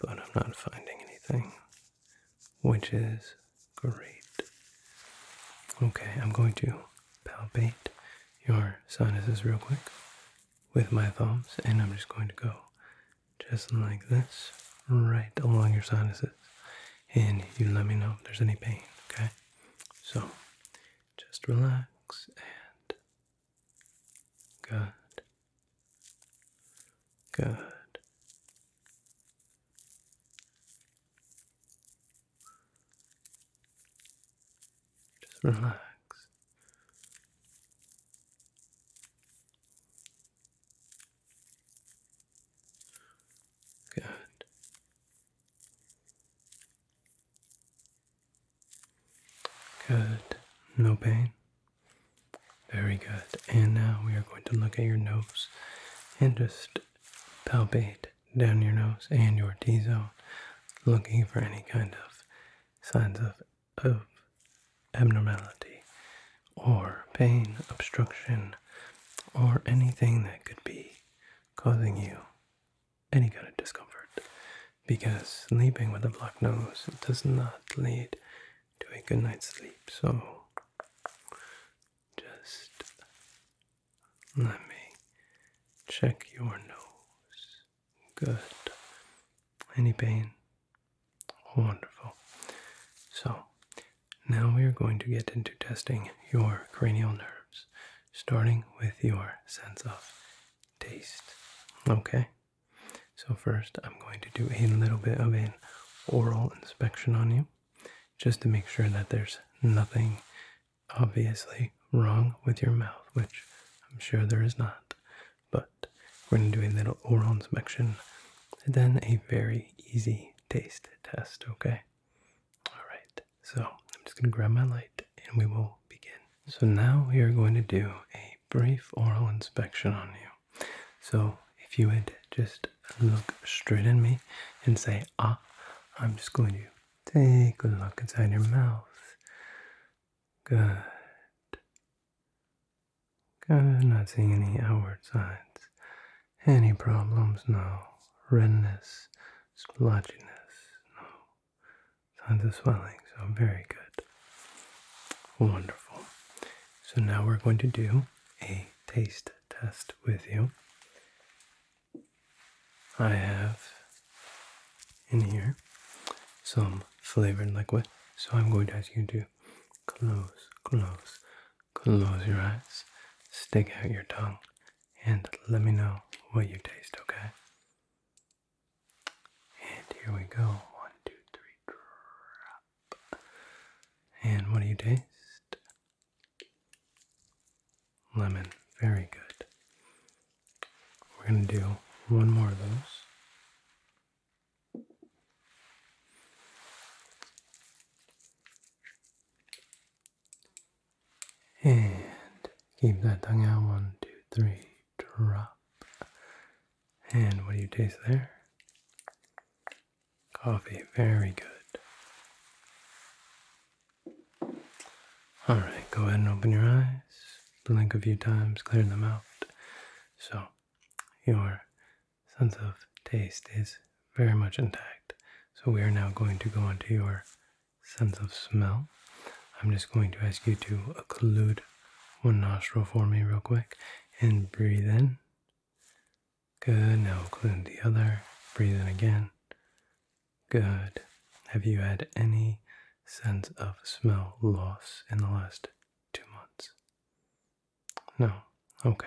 But I'm not finding anything, which is great. Okay, I'm going to palpate your sinuses real quick with my thumbs, and I'm just going to go just like this, right along your sinuses, and you let me know if there's any pain, okay? So, just relax, and good, good. Just relax. Good. Good. No pain. Very good. And now we are going to look at your nose and just palpate down your nose and your T-zone, looking for any kind of signs of abnormality or pain, obstruction, or anything that could be causing you any kind of discomfort. Because sleeping with a blocked nose does not lead to a good night's sleep. So just let me check your nose. Good. Any pain? Wonderful. So now we are going to get into testing your cranial nerves, starting with your sense of taste. Okay? So first I'm going to do a little bit of an oral inspection on you, just to make sure that there's nothing obviously wrong with your mouth, which I'm sure there is not. But we're going to do a little oral inspection and then a very easy taste test, okay? Alright, so I'm just going to grab my light and we will begin. So now we are going to do a brief oral inspection on you. So if you would just look straight at me and say, ah, I'm just going to take a look inside your mouth. Good. Good, not seeing any outward signs. Any problems? No. Redness, splotchiness? No. Signs of swelling, so very good. Wonderful. So now we're going to do a taste test with you. I have in here some flavored liquid, so I'm going to ask you to close your eyes, stick out your tongue, and let me know what you taste, okay? And here we go. 1, 2, 3, drop. And what do you taste? Lemon. Very good. We're going to do one more of those. And keep that tongue out. 1, 2, 3, drop. And what do you taste there? Coffee. Very good. Alright, go ahead and open your eyes. Blink a few times, clear them out. So, your sense of taste is very much intact. So we are now going to go into your sense of smell. I'm just going to ask you to occlude one nostril for me real quick and breathe in. Good. Now occlude the other. Breathe in again. Good. Have you had any sense of smell loss in the last 2 months? No. Okay.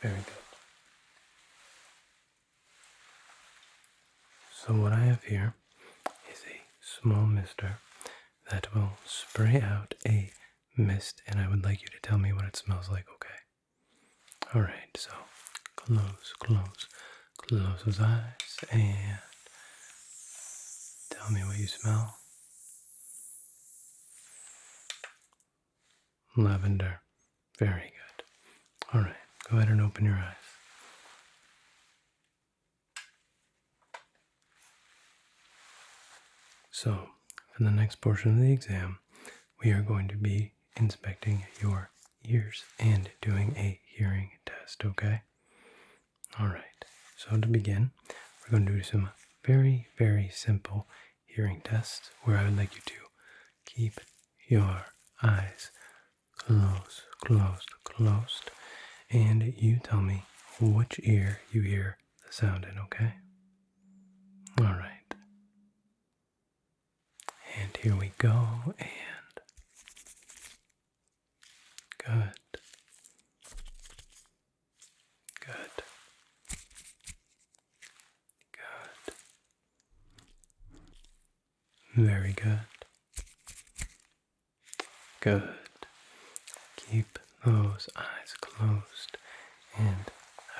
Very good. So what I have here is a small mister that will spray out a mist, and I would like you to tell me what it smells like, okay? Alright, so close those eyes, and tell me what you smell. Lavender. Very good. Alright, go ahead and open your eyes. So, for the next portion of the exam, we are going to be inspecting your ears and doing a hearing test, okay? Alright, so to begin, we're going to do some very, very simple hearing tests where I would like you to keep your eyes closed, and you tell me which ear you hear the sound in, okay? Alright. And here we go, and good. Very good. Good. Keep those eyes closed, and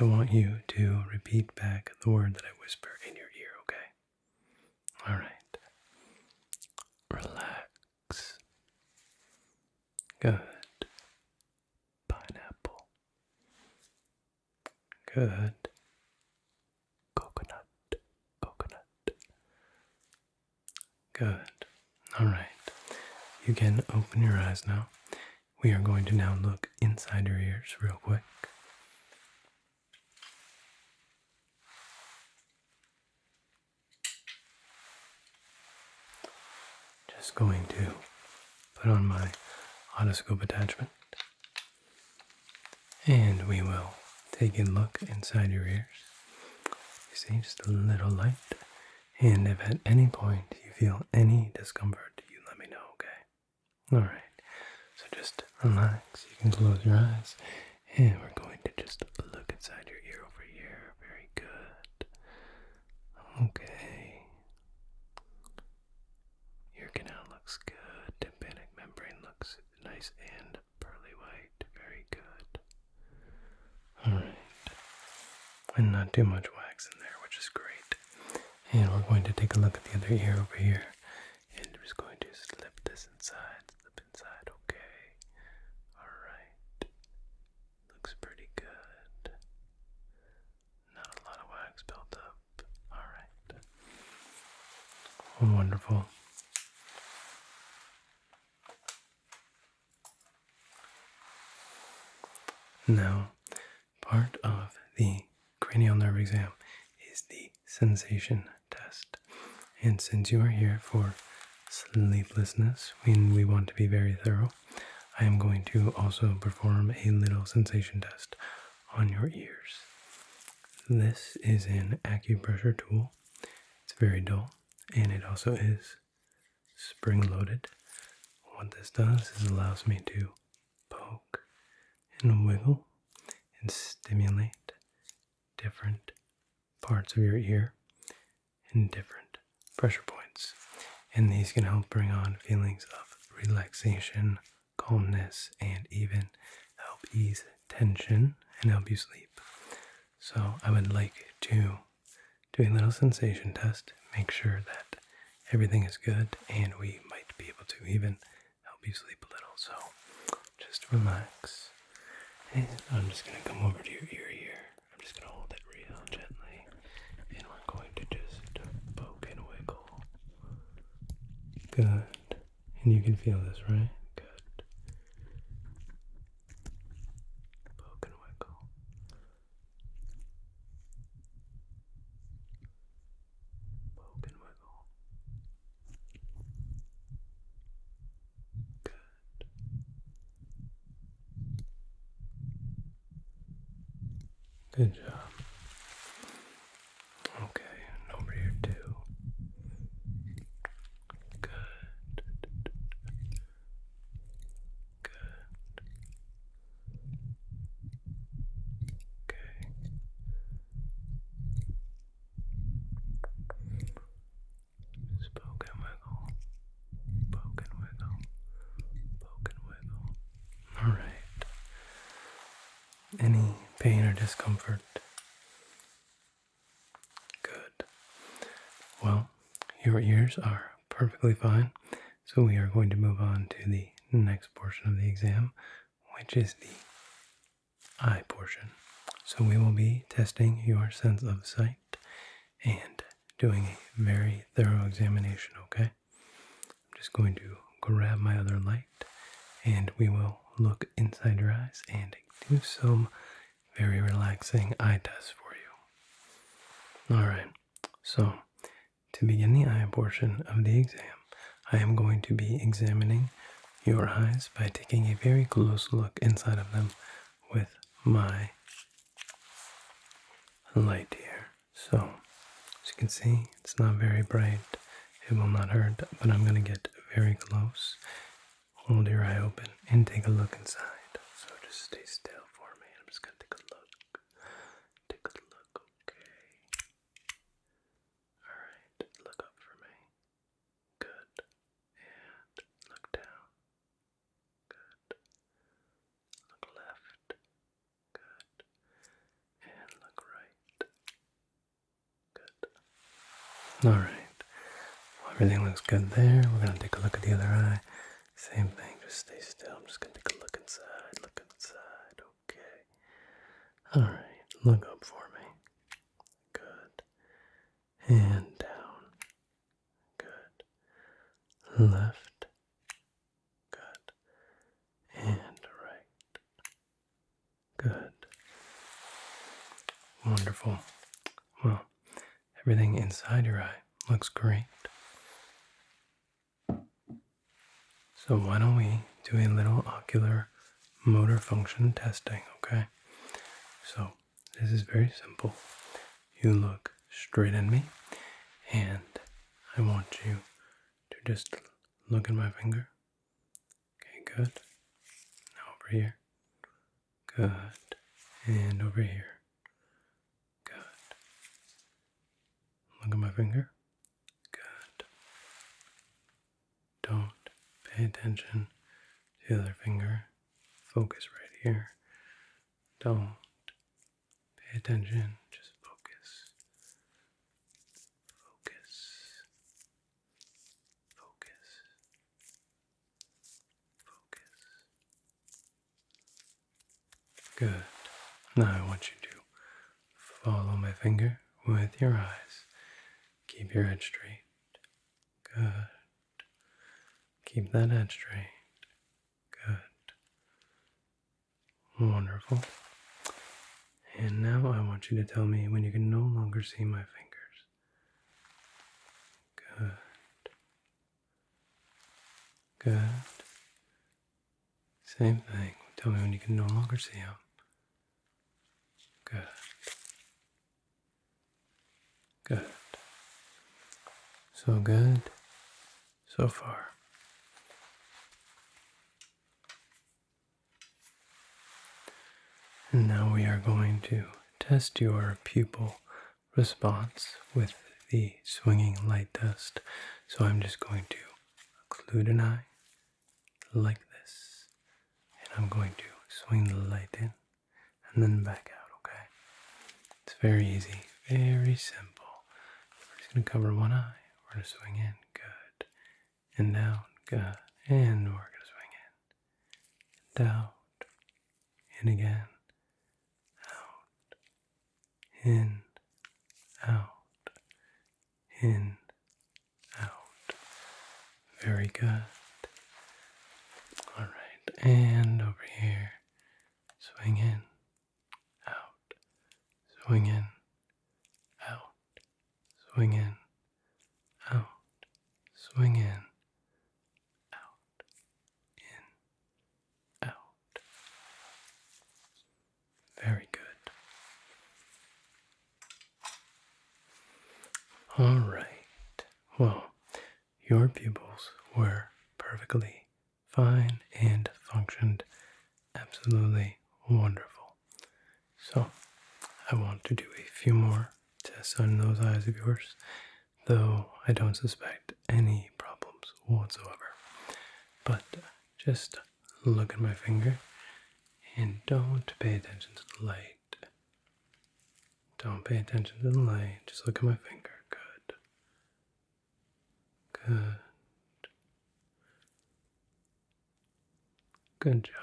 I want you to repeat back the word that I whisper in your ear, okay? Alright. Relax. Good. Pineapple. Good. Coconut. Good. Alright. You can open your eyes now. We are going to now look inside your ears real quick. Just going to put on my otoscope attachment, and we will take a look inside your ears. You see, just a little light, and if at any point you feel any discomfort, you let me know, okay? Alright, so just relax, you can close your eyes, and we're going to just look inside your ear over here. Very good. Okay. Ear canal looks good. Tympanic membrane looks nice and pearly white. Very good. Alright. And not too much wax in there, which is great. And we're going to take a look at the other ear over here. And I'm just going to slip this inside. Slip inside, okay. Alright. Looks pretty good. Not a lot of wax built up. Alright. Wonderful. Now, part of the cranial nerve exam is the sensation test. And since you are here for sleeplessness, when we want to be very thorough, I am going to also perform a little sensation test on your ears. This is an acupressure tool. It's very dull, and it also is spring-loaded. What this does is allows me to poke and wiggle and stimulate different parts of your ear and different pressure points. And these can help bring on feelings of relaxation, calmness, and even help ease tension and help you sleep. So I would like to do a little sensation test, make sure that everything is good, and we might be able to even help you sleep a little. So just relax. And I'm just going to come over to your ear here. I'm just going to hold it real gently. And we're going to just poke and wiggle. Good. And you can feel this, right? Good. Poke and wiggle. Poke and wiggle. Good. Good job. Okay, and over here too. Good. Good. Okay. Just poke and wiggle. Poke and wiggle. Poke and wiggle. Alright. Any pain or discomfort? Good. Well, your ears are perfectly fine, so we are going to move on to the next portion of the exam, which is the eye portion. So we will be testing your sense of sight and doing a very thorough examination, okay? I'm just going to grab my other light and we will look inside your eyes and do some very relaxing eye tests for you. Alright, so to begin the eye portion of the exam, I am going to be examining your eyes by taking a very close look inside of them with my light here. So, as you can see, it's not very bright. It will not hurt, but I'm going to get very close. Hold your eye open and take a look inside. So just stay still for me. I'm just going to take a look. Take a look, okay. Alright, look up for me. Good. And look down. Good. Look left. Good. And look right. Good. Alright. Well, everything looks good there. We're going to take a look at the other eye. Same thing. Just stay still. I'm just going to take a look inside. Look inside. Okay. Alright. Look up for me. Good. And down. Good. Left. Good. And right. Good. Wonderful. Well, everything inside your eye looks great. So why don't we do a little ocular motor function testing, okay? So this is very simple. You look straight at me and I want you to just look at my finger. Okay, good. Now over here. Good. And over here. Good. Look at my finger. Good. Don't pay attention to the other finger. Focus right here. Don't pay attention. Just focus. Focus. Focus. Focus. Good. Now I want you to follow my finger with your eyes. Keep your head straight. Good. Keep that head straight. Good. Wonderful. And now I want you to tell me when you can no longer see my fingers. Good. Good. Same thing. Tell me when you can no longer see them. Good. Good. So good so far. And now we are going to test your pupil response with the swinging light test. So I'm just going to occlude an eye like this. And I'm going to swing the light in and then back out, okay? It's very easy, very simple. We're just going to cover one eye. We're going to swing in, good. And down, good. And we're going to swing in. And out. In again. Out. In. Out. In. Out. Very good. Alright. And over here. Swing in. Out. Swing in. Out. Swing in. Out. Swing in. Out. In. Out. Very good. All right. Well, your pupils were perfectly fine and functioned absolutely wonderful. So, I want to do a few more tests on those eyes of yours, though I don't suspect any problems whatsoever. But just look at my finger and don't pay attention to the light. Don't pay attention to the light, just look at my finger. Good. Good. Good job.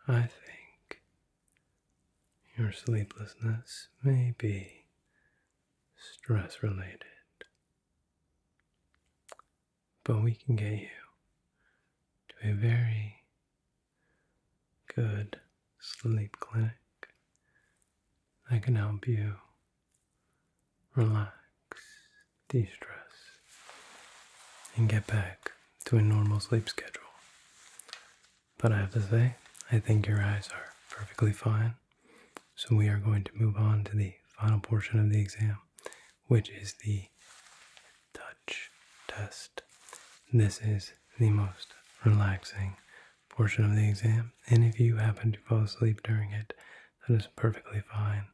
I think your sleeplessness may be stress related, but we can get you to a very good sleep clinic that can help you relax, de-stress, and get back to a normal sleep schedule. But I have to say, I think your eyes are perfectly fine. So we are going to move on to the final portion of the exam, which is the touch test. This is the most relaxing portion of the exam, and if you happen to fall asleep during it, that is perfectly fine,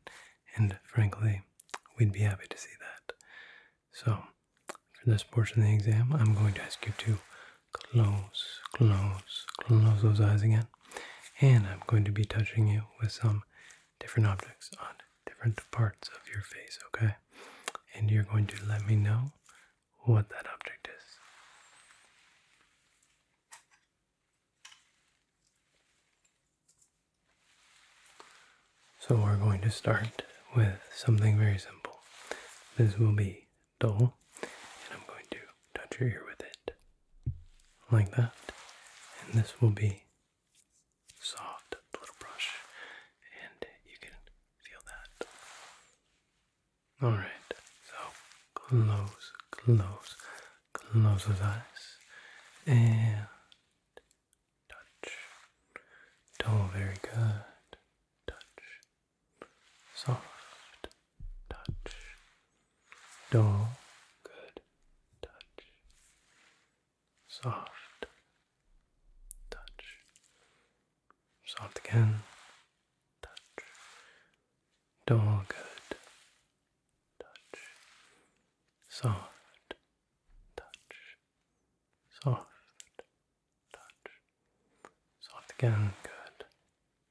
and frankly, we'd be happy to see that. So, for this portion of the exam, I'm going to ask you to close those eyes again, and I'm going to be touching you with some different objects on different parts of your face, okay? And you're going to let me know what that object is. So we're going to start with something very simple. This will be dull, and I'm going to touch your ear with it, like that. And this will be soft, little brush, and you can feel that. Alright, so close those eyes, and touch. Dull, very good. Touch. Soft. Touch. Dull. Good. Touch. Soft. Touch. Soft again. Touch. Dull. Good. Touch. Soft. Touch. Soft. Touch. Soft again. Good.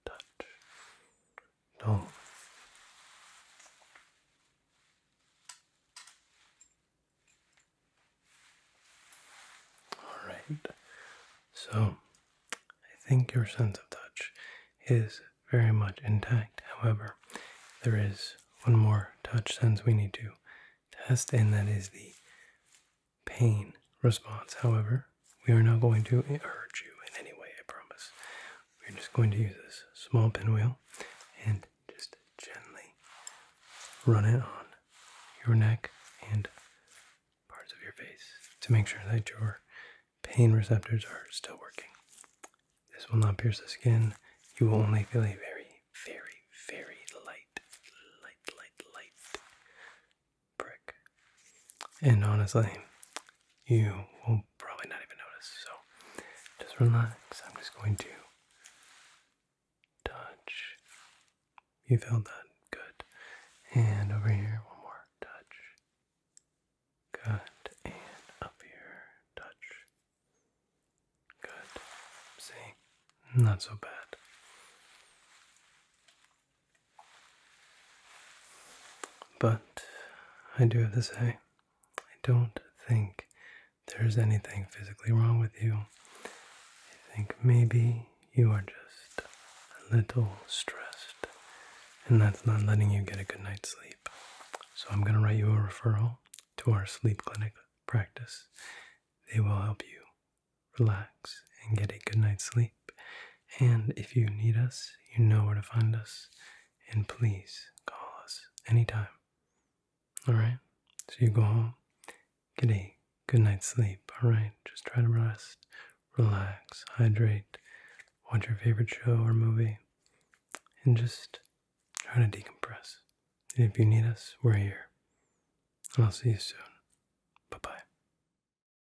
Touch. Dull. Alright. So, I think your sense of touch is very much intact. However, there is one more touch sense we need to test, and that is the pain response. However, we are not going to hurt you in any way, I promise. We're just going to use this small pinwheel and just gently run it on your neck and parts of your face to make sure that your pain receptors are still working. This will not pierce the skin. You will only feel a very, very, very light prick. And honestly, you will probably not even notice. So just relax. I'm just going to touch. You felt that? Good. And over here, one more touch. Good. And up here, touch. Good. See? Not so bad. But I do have to say, I don't think there's anything physically wrong with you. I think maybe you are just a little stressed, and that's not letting you get a good night's sleep. So I'm going to write you a referral to our sleep clinic practice. They will help you relax and get a good night's sleep. And if you need us, you know where to find us. And please call us anytime. Alright? So you go home, get a good night's sleep. Alright? Just try to rest, relax, hydrate, watch your favorite show or movie, and just try to decompress. And if you need us, we're here. I'll see you soon.